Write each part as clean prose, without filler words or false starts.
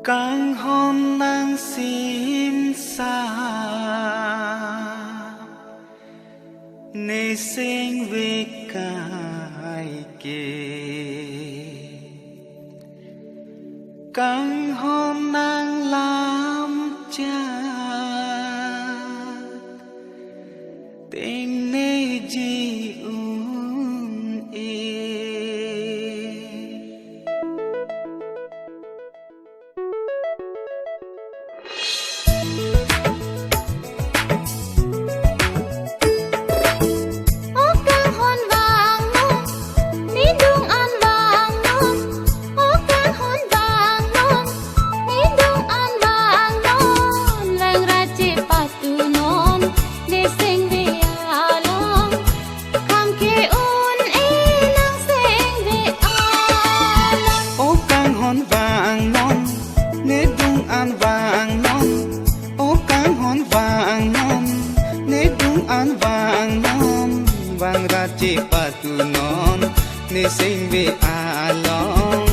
càng hôn nắng xin xa nê sinh về cài kề càng hôn nắng làm cha tên nê ji vang ra chỉ patu non ni sing vi along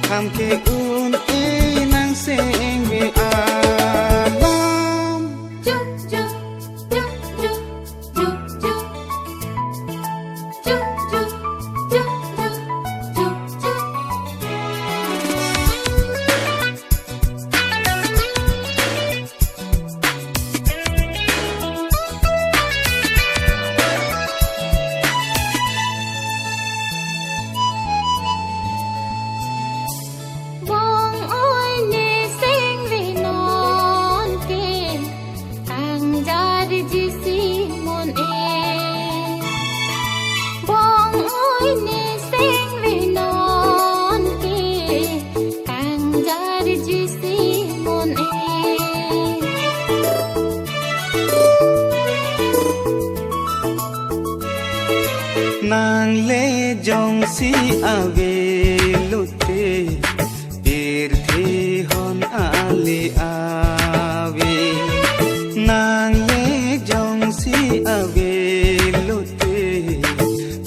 ham ke un e nang sing vi along chúc chúc chúc chúc chúc chúc chúc chúc chúc chúc chúc nàng lê dòng si ave lutte bir thi hon ali ave nàng lê dòng si ave lutte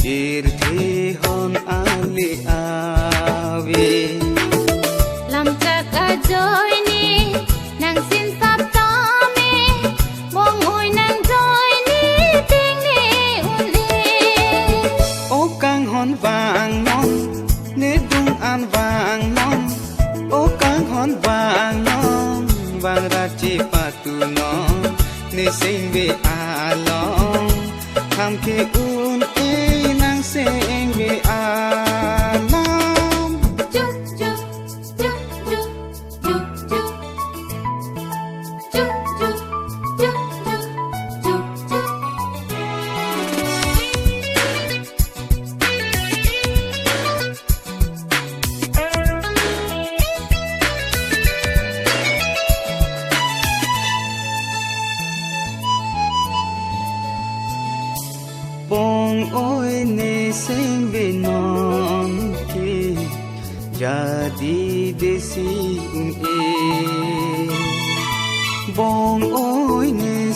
bir thi hon ali ave làm chắc ajoy ni nàng xin sắp tami mong ôi nàng joy ni tiếng ni un ô càng hòn vàng non nế dung an vàng non ô càng hòn vàng non vàng ra chỉ patu non nế sinh về along ham ke un e nang sinh về along chúc chúc chúc chúc chúc chúc chúc chúc chúc chúc chúc bong ôi nế sinh về non ke jadi desi un e bong ôi nế